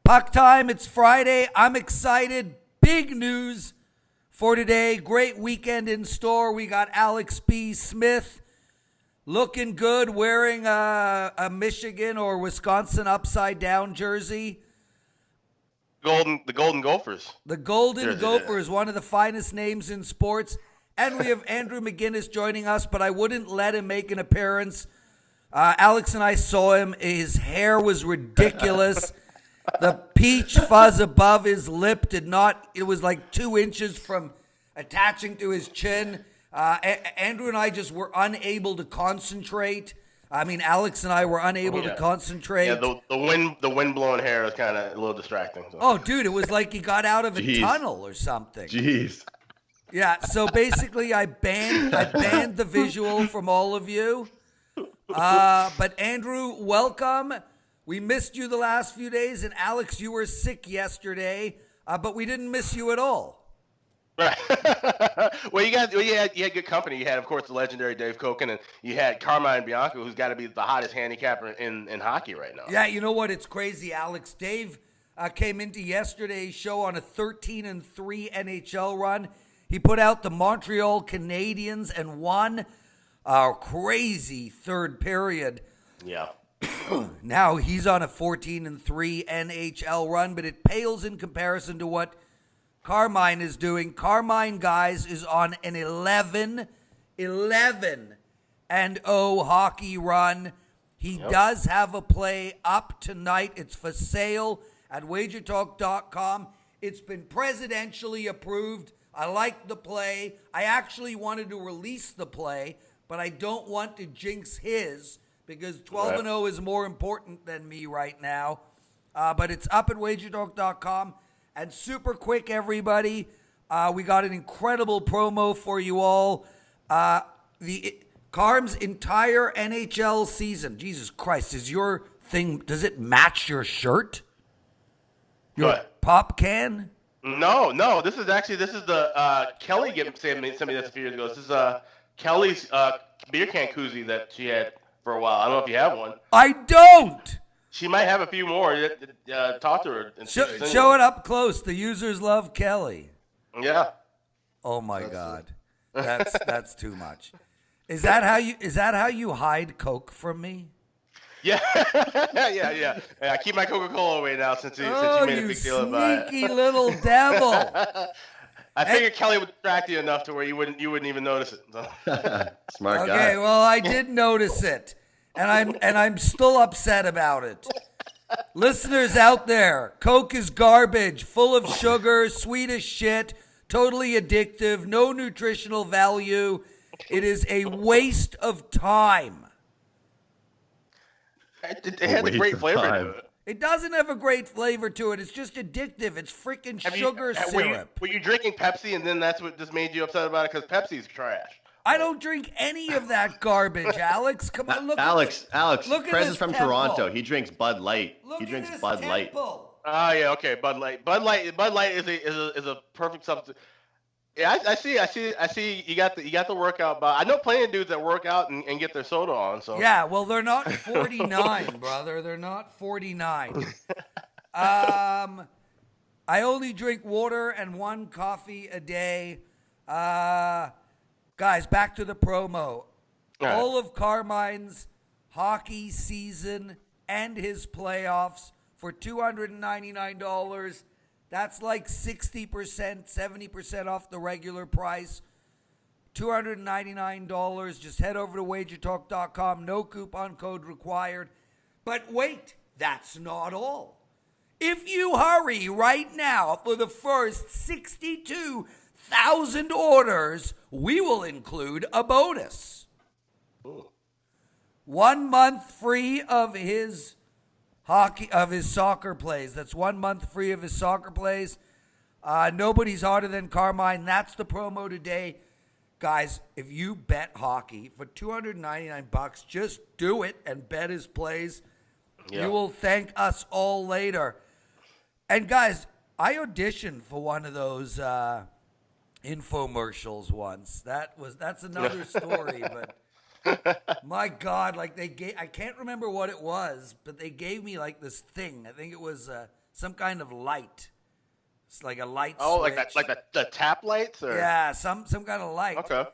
Puck time, it's Friday. I'm excited. Big news for today. Great weekend in store. We got Alex B. Smith looking good, wearing a Michigan or Wisconsin upside down jersey. The Golden Gophers. The Golden Gophers, one of the finest names in sports. And we have Andrew McInnis joining us, but I wouldn't let him make an appearance. Alex and I saw him. His hair was ridiculous. The peach fuzz above his lip it was like 2 inches from attaching to his chin. Andrew and I just were unable to concentrate. I mean, Alex and I were unable to concentrate. Yeah, the wind blowing hair is kind of a little distracting. So. Oh, dude, it was like he got out of a tunnel or something. Jeez. Yeah, so basically I banned the visual from all of you. But Andrew, welcome. We missed you the last few days, and Alex, you were sick yesterday, but we didn't miss you at all. Right. Well, you had good company. You had, of course, the legendary Dave Koken, and you had Carmine Bianco, who's got to be the hottest handicapper in hockey right now. Yeah, you know what? It's crazy, Alex. Dave came into yesterday's show on a 13-3 NHL run. He put out the Montreal Canadiens and won a crazy third period. Yeah. Now he's on a 14-3 NHL run, but it pales in comparison to what Carmine is doing. Carmine, guys, is on an 11-0 hockey run. He does have a play up tonight. It's for sale at WagerTalk.com. It's been presidentially approved. I like the play. I actually wanted to release the play, but I don't want to jinx his because 12-0 is more important than me right now. But it's up at WagerTalk.com. And super quick, everybody, we got an incredible promo for you all. Carm's entire NHL season. Jesus Christ, is your thing, does it match your shirt? Your pop can? No. This is the Kelly sent me this a few years ago. This is Kelly's beer can koozie that she had for a while. I don't know if you have one. I don't. She might have a few more. Talk to her. And show it up close. The users love Kelly. Yeah. Oh my God, that's too much. Is that how you hide Coke from me? Yeah. Yeah. I keep my Coca-Cola away now since you made a big deal about it. Sneaky little devil. I figured Kelly would distract you enough to where you wouldn't even notice it. So. Smart guy. Okay, well, I did notice it, and I'm still upset about it. Listeners out there, Coke is garbage, full of sugar, sweet as shit, totally addictive, no nutritional value. It is a waste of time. It has a great flavor to it. It doesn't have a great flavor to it. It's just addictive. It's freaking sugar syrup. Were you drinking Pepsi and then that's what just made you upset about it? Because Pepsi's trash. I don't drink any of that garbage, Alex. Come on, look. Alex, look Prez at is from temple. Toronto. He drinks Bud Light. Look at this temple. Oh yeah, okay. Bud Light. Bud Light is a perfect substitute. Yeah, I see. You got the workout. But I know plenty of dudes that work out and get their soda on. So yeah, well, they're not 49, brother. They're not 49. I only drink water and 1 coffee a day. Guys, back to the promo. All of Carmine's hockey season and his playoffs for $299. That's like 60%, 70% off the regular price. $299. Just head over to WagerTalk.com. No coupon code required. But wait, that's not all. If you hurry right now for the first 62,000 orders, we will include a bonus. Ooh. 1 month free of his soccer plays. That's 1 month free of his soccer plays. Nobody's harder than Carmine. That's the promo today. Guys, if you bet hockey for $299, just do it and bet his plays. Yeah. You will thank us all later. And guys, I auditioned for one of those infomercials once. That's another story, but my God, like I can't remember what it was, but they gave me like this thing. I think it was some kind of light. It's like a light Oh, switch. like the tap lights? Or? Yeah, some kind of light. Okay.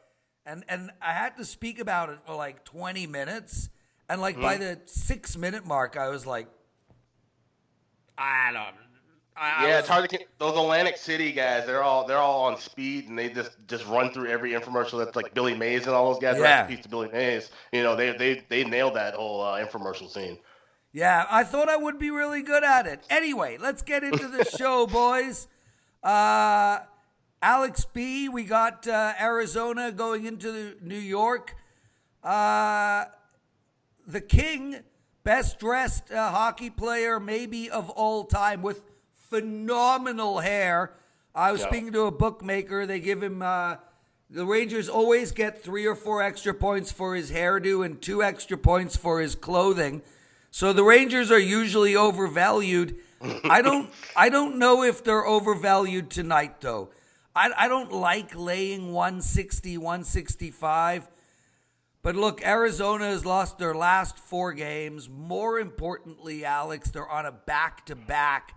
And I had to speak about it for like 20 minutes. And like by the 6-minute mark, I was like, I don't. It's hard to get those Atlantic City guys. They're all on speed, and they just run through every infomercial. That's like Billy Mays and all those guys. Yeah. Recipes to Billy Mays. You know, they nailed that whole infomercial scene. Yeah, I thought I would be really good at it. Anyway, let's get into the show, boys. Alex B, we got Arizona going into New York. The King, best dressed hockey player maybe of all time with phenomenal hair. I was speaking to a bookmaker. They give him, the Rangers always get 3 or 4 extra points for his hairdo and 2 extra points for his clothing. So the Rangers are usually overvalued. I don't know if they're overvalued tonight, though. I don't like laying 160, 165. But look, Arizona has lost their last 4 games. More importantly, Alex, they're on a back-to-back,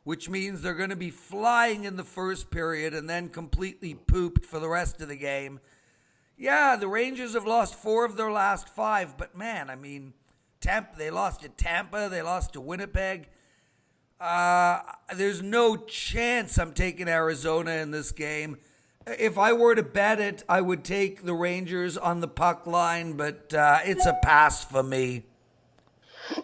which means they're going to be flying in the first period and then completely pooped for the rest of the game. Yeah, the Rangers have lost 4 of their last 5, but man, I mean, they lost to Tampa, they lost to Winnipeg. There's no chance I'm taking Arizona in this game. If I were to bet it, I would take the Rangers on the puck line, but it's a pass for me.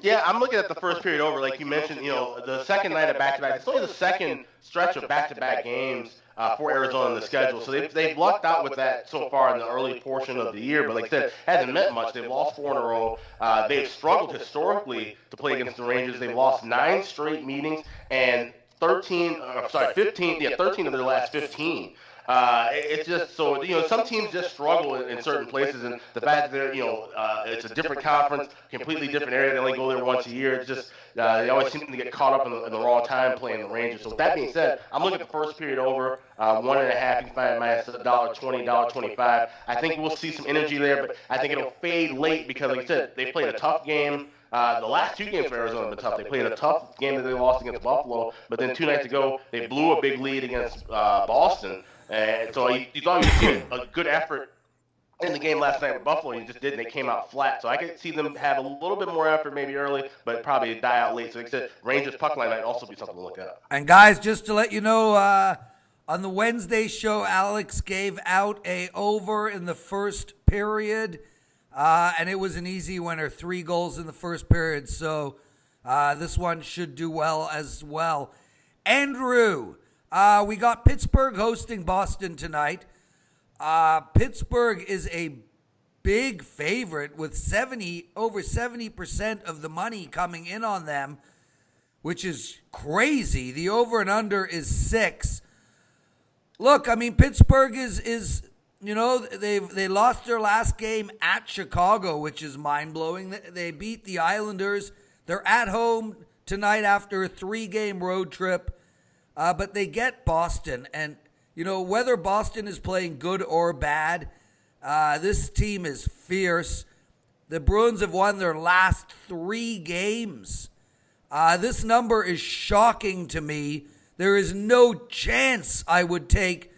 Yeah, I'm looking at the first period over. Like you mentioned, the second night of back-to-back. It's only the second stretch of back-to-back games for Arizona in the schedule. So they've lucked out with that so far in the early portion of the year. But like I said, it hasn't meant much. They've lost 4 in a row. They've struggled historically to play against the Rangers. They've lost 9 straight meetings and 13 of their last 15. It's just so, some teams just struggle in certain places, and the fact that they're, it's a different conference, completely different area. They only go there once a year. It's just they always seem to get caught up in the wrong time playing the Rangers. So with that being said, I'm looking at the first period over 1.5. You can find it minus $1.20, $1.25. I think we'll see some energy there, but I think it'll fade late because, like I said, they played a tough game. The last 2 games for Arizona have been tough. They played a tough game that they lost against Buffalo, but then 2 nights ago they blew a big lead against Boston. And so you thought you'd see a good effort in the game last night with Buffalo. You just didn't. They came out flat. So I could see them have a little bit more effort maybe early, but probably die out late. So like I said, Rangers puck line might also be something to look at. And guys, just to let you know, on the Wednesday show, Alex gave out a over in the first period, and it was an easy winner, 3 goals in the first period. So this one should do well as well. Andrew. We got Pittsburgh hosting Boston tonight. Pittsburgh is a big favorite with over 70% of the money coming in on them, which is crazy. The over and under is 6. Look, I mean, Pittsburgh is they lost their last game at Chicago, which is mind-blowing. They beat the Islanders. They're at home tonight after a 3-game road trip. But they get Boston, and, whether Boston is playing good or bad, this team is fierce. The Bruins have won their last 3 games. This number is shocking to me. There is no chance I would take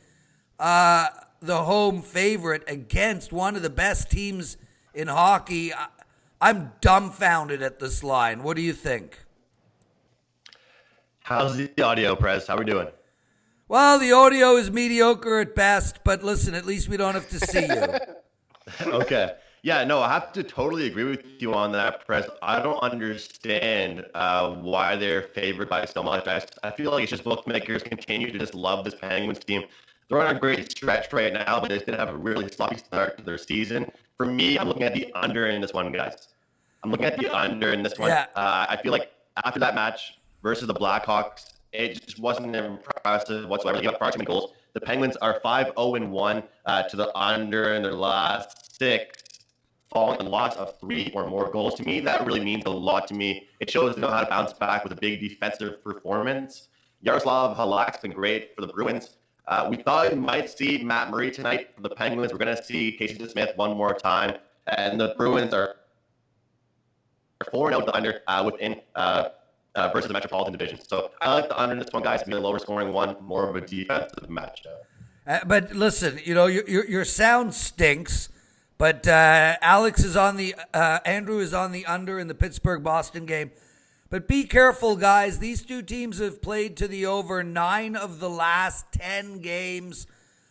the home favorite against one of the best teams in hockey. I'm dumbfounded at this line. What do you think? How's the audio, Prez? How we doing? Well, the audio is mediocre at best, but listen, at least we don't have to see you. Okay. Yeah, no, I have to totally agree with you on that, Prez. I don't understand why they're favored by so much. I feel like it's just bookmakers continue to just love this Penguins team. They're on a great stretch right now, but they did have a really sloppy start to their season. For me, I'm looking at the under in this one, guys. I'm looking at the under in this one. Yeah. I feel like after that match versus the Blackhawks, it just wasn't impressive whatsoever. They got far too many goals. The Penguins are 5-0-1 to the under in their last 6, following a loss of 3 or more goals. To me, that really means a lot to me. It shows they know how to bounce back with a big defensive performance. Yaroslav Halak's been great for the Bruins. We thought we might see Matt Murray tonight for the Penguins. We're going to see Casey Smith one more time. And the Bruins are 4-0 the under within versus the Metropolitan Division. So I like the under in this one, guys, to be a lower scoring one, more of a defensive matchup. But listen, your sound stinks. But Alex is on the Andrew is on the under in the Pittsburgh-Boston game. But be careful, guys. These two teams have played to the over 9 of the last 10 games.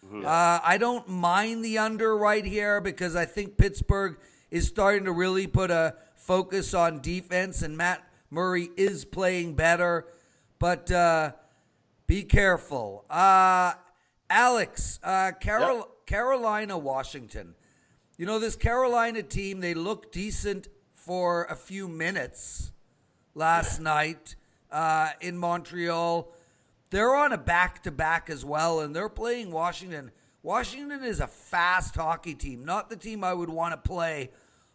Mm-hmm. I don't mind the under right here because I think Pittsburgh is starting to really put a focus on defense, and Matt Murray is playing better. But be careful. Alex, Carolina, Washington. This Carolina team, they looked decent for a few minutes last night in Montreal. They're on a back-to-back as well, and they're playing Washington. Washington is a fast hockey team, not the team I would want to play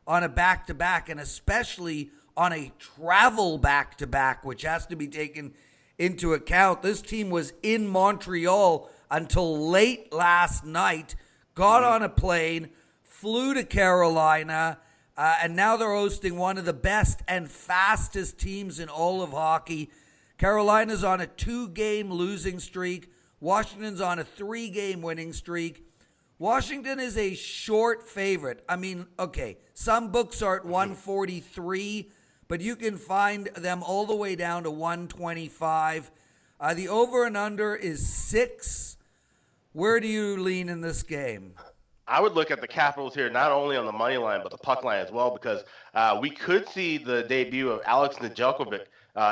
on a back-to-back, and especially on a travel back-to-back, which has to be taken into account. This team was in Montreal until late last night, got on a plane, flew to Carolina, and now they're hosting one of the best and fastest teams in all of hockey. Carolina's on a 2-game losing streak. Washington's on a 3-game winning streak. Washington is a short favorite. I mean, okay, some books are at 143, but you can find them all the way down to 125. The over and under is 6. Where do you lean in this game? I would look at the Capitals here, not only on the money line, but the puck line as well, because we could see the debut of Alex Nedeljkovic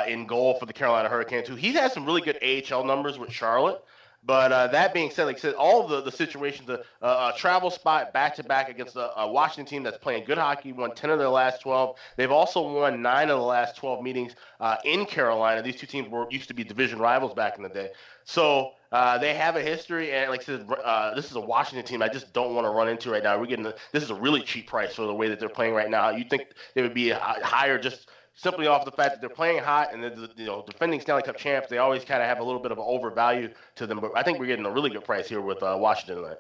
in goal for the Carolina Hurricanes, who he's had some really good AHL numbers with Charlotte. But that being said, like I said, all the situations, a travel spot back-to-back against a Washington team that's playing good hockey, won 10 of their last 12. They've also won 9 of the last 12 meetings in Carolina. These two teams used to be division rivals back in the day. So they have a history, and like I said, this is a Washington team I just don't want to run into right now. This is a really cheap price for the way that they're playing right now. You'd think they would be higher just simply off the fact that they're playing hot and they're defending Stanley Cup champs. They always kind of have a little bit of an overvalue to them. But I think we're getting a really good price here with Washington tonight.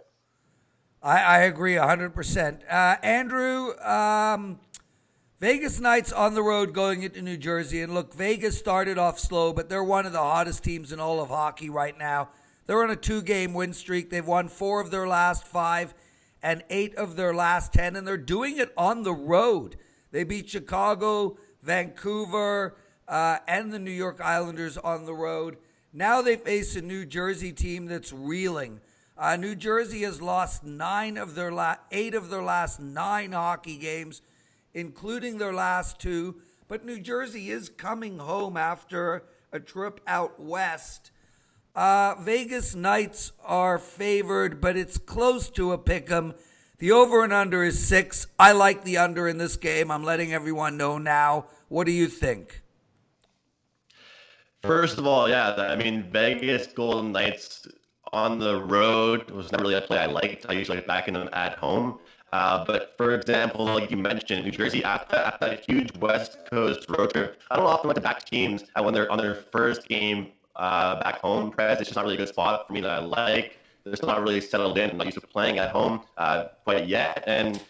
I agree 100%. Andrew, Vegas Knights on the road going into New Jersey. And look, Vegas started off slow, but they're one of the hottest teams in all of hockey right now. They're on a 2-game win streak. They've won 4 of their last 5 and 8 of their last 10, and they're doing it on the road. They beat Chicago, Vancouver, and the New York Islanders on the road. Now they face a New Jersey team that's reeling. New Jersey has lost 8 of their last 9 hockey games, including their last 2. But New Jersey is coming home after a trip out west. Vegas Knights are favored, but it's close to a pick'em. The over and under is 6. I like the under in this game. I'm letting everyone know now. What do you think? First of all, Vegas Golden Knights on the road was not really a play I liked. I usually back in them at home. But for example, like you mentioned, New Jersey after that huge West Coast road trip, I don't often like to back teams when they're on their first game back home. Prez, it's just not really a good spot for me that I like. They're still not really settled in. I'm not used to playing at home quite yet. And,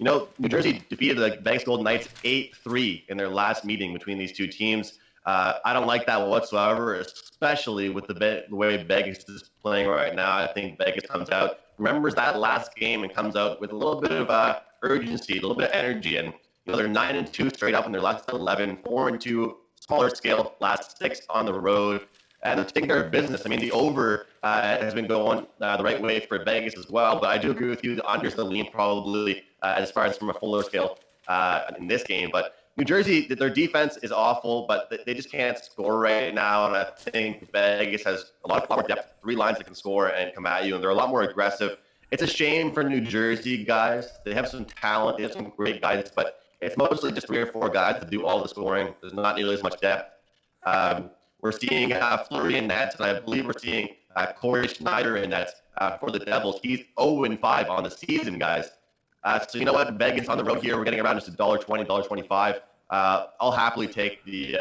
New Jersey defeated the Vegas Golden Knights 8-3 in their last meeting between these two teams. I don't like that whatsoever, especially with the way Vegas is playing right now. I think Vegas comes out, remembers that last game, and comes out with a little bit of urgency, a little bit of energy. And, they're 9-2 straight up in their last 11, 4-2 smaller scale, last 6 on the road. And they're taking care of business. I mean, the over has been going the right way for Vegas as well. But I do agree with you. The under's the lean probably as far as from a fuller scale in this game. But New Jersey, their defense is awful, but they just can't score right now. And I think Vegas has a lot more depth, 3 lines that can score and come at you. And they're a lot more aggressive. It's a shame for New Jersey guys. They have some talent. They have some great guys. But it's mostly just 3 or 4 guys to do all the scoring. There's not nearly as much depth. We're seeing Fleury in nets, and I believe we're seeing Corey Schneider in nets for the Devils. He's 0-5 on the season, guys. So you know what? Vegas on the road here, we're getting around just $1.20, $1.25. I'll happily take the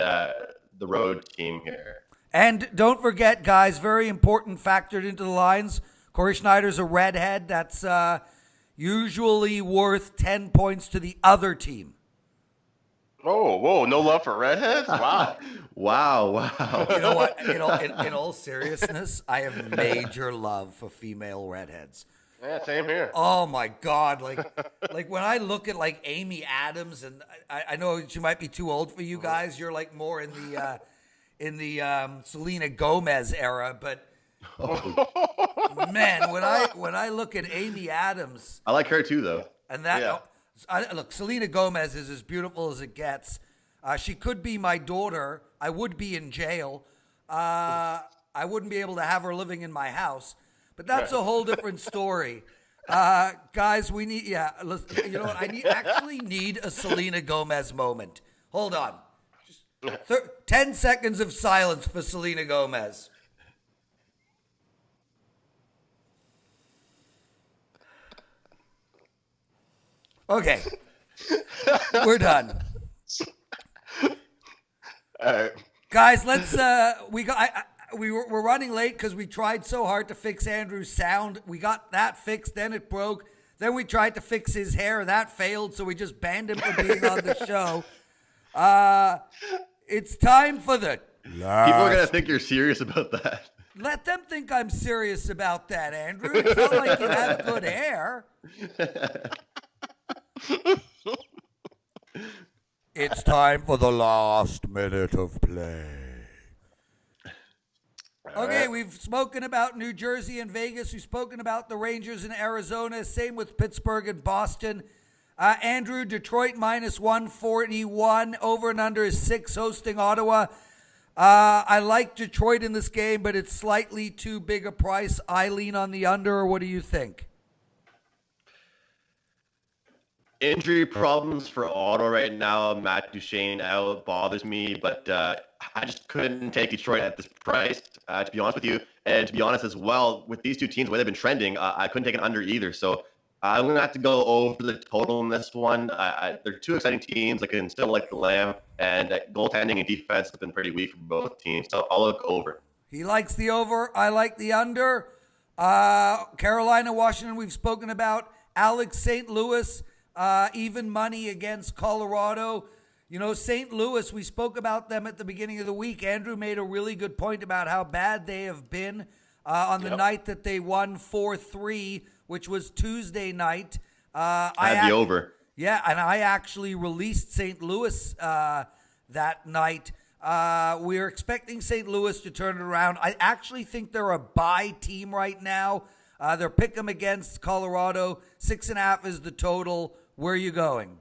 road team here. And don't forget, guys, very important factored into the lines. Corey Schneider's a redhead. That's usually worth 10 points to the other team. Oh, whoa, no love for redheads? Wow. Wow. You know what? In all seriousness, I have major love for female redheads. Yeah, same here. Oh my God! Like when I look at like Amy Adams, and I know she might be too old for you guys. You're like more in the Selena Gomez era, but man, when I look at Amy Adams, I like her too, though. and that look, Selena Gomez is as beautiful as it gets. She could be my daughter. I would be in jail. I wouldn't be able to have her living in my house. But that's a whole different story. Guys, we need, listen, you know what? I actually need a Selena Gomez moment. Hold on. Just 10 seconds of silence for Selena Gomez. Okay. We're done. All right. Guys, let's, we're running late because we tried so hard to fix Andrew's sound. We got that fixed, then it broke. Then we tried to fix his hair. That failed, so we just banned him from being on the show. It's time for the last. People are going to think you're serious about that. Let them think I'm serious about that, Andrew. It's not like you have good hair. It's time for the last minute of play. Okay, we've spoken about New Jersey and Vegas. We've spoken about the Rangers in Arizona. Same with Pittsburgh and Boston. Andrew, Detroit minus 141. Over and under is 6, hosting Ottawa. I like Detroit in this game, but it's slightly too big a price. I lean on the under. What do you think? Injury problems for Ottawa right now. Matt Duchene out bothers me, but I just couldn't take Detroit at this price, to be honest with you. And to be honest as well, with these two teams, the way they've been trending, I couldn't take an under either. So I'm going to have to go over the total in this one. They're two exciting teams. I can still like the Lamb, and goaltending and defense have been pretty weak for both teams. So I'll look over. He likes the over. I like the under. Carolina, Washington, we've spoken about. Alex, St. Louis. Even money against Colorado. You know, St. Louis, we spoke about them at the beginning of the week. Andrew made a really good point about how bad they have been on the night that they won 4-3, which was Tuesday night. I had the over. Yeah, and I actually released St. Louis that night. We're expecting St. Louis to turn it around. I actually think they're a bye team right now. They're pick 'em against Colorado. 6.5 is the total. Where are you going?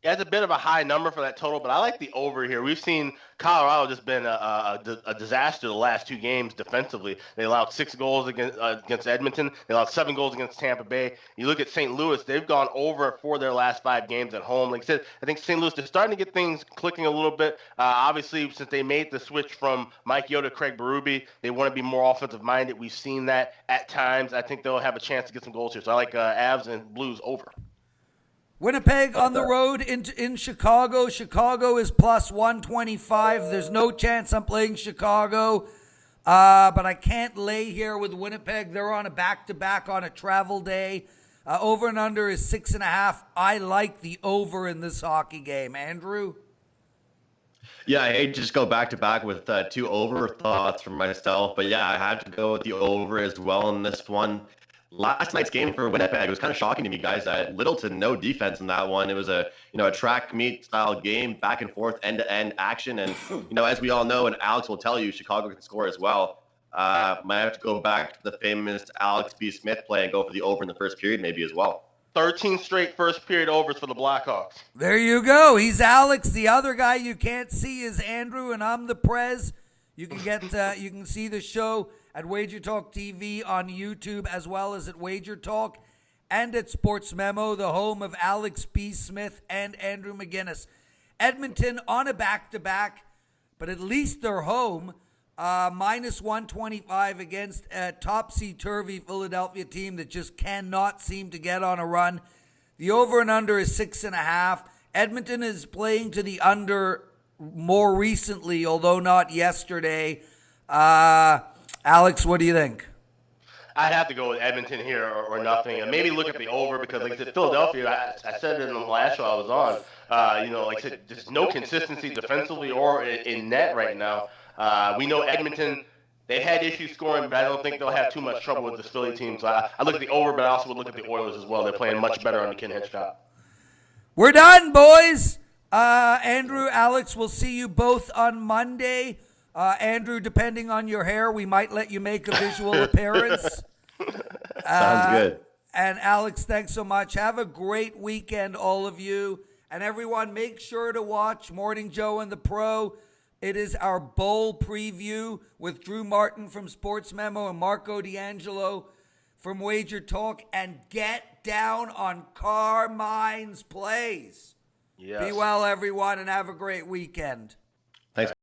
Yeah, it's a bit of a high number for that total, but I like the over here. We've seen Colorado just been a disaster the last two games defensively. They allowed 6 goals against Edmonton. They allowed 7 goals against Tampa Bay. You look at St. Louis, they've gone over for their last 5 games at home. Like I said, I think St. Louis, they're starting to get things clicking a little bit. Obviously, since they made the switch from Mike Yeo to Craig Berube, they want to be more offensive-minded. We've seen that at times. I think they'll have a chance to get some goals here. So I like Avs and Blues over. Winnipeg on the road in Chicago. Chicago is plus 125. There's no chance I'm playing Chicago, but I can't lay here with Winnipeg. They're on a back-to-back on a travel day. Over and under is 6.5. I like the over in this hockey game. Andrew? Yeah, I hate to just go back-to-back with 2 over thoughts for myself, but yeah, I had to go with the over as well in this one. Last night's game for Winnipeg was kind of shocking to me, guys. Little to no defense in that one. It was a track meet style game, back and forth, end to end action. And as we all know, and Alex will tell you, Chicago can score as well. Might have to go back to the famous Alex B. Smith play and go for the over in the first period, maybe as well. 13 straight first period overs for the Blackhawks. There you go. He's Alex. The other guy you can't see is Andrew, and I'm the Prez. You can you can see the show at WagerTalk TV on YouTube, as well as at WagerTalk and at Sports Memo, the home of Alex B. Smith and Andrew McInnis. Edmonton on a back-to-back, but at least they're home. Minus 125 against a topsy-turvy Philadelphia team that just cannot seem to get on a run. The over and under is 6.5. Edmonton is playing to the under more recently, although not yesterday. Alex, what do you think? I'd have to go with Edmonton here or nothing, and maybe look at the over because, like I said, Philadelphia, I said it in the last show I was on, Like I said, just no consistency defensively or in net right now. We know Edmonton, they've had issues scoring, but I don't think they'll have too much trouble with this Philly team. So I look at the over, but I also would look at the Oilers as well. They're playing much better on the Ken Hitchcock. We're done, boys. Andrew, Alex, we'll see you both on Monday. Andrew, depending on your hair, we might let you make a visual appearance. Sounds good. And Alex, thanks so much. Have a great weekend, all of you. And everyone, make sure to watch Morning Joe and the Pro. It is our bowl preview with Drew Martin from Sports Memo and Marco D'Angelo from Wager Talk. And get down on Carmine's plays. Yes. Be well, everyone, and have a great weekend.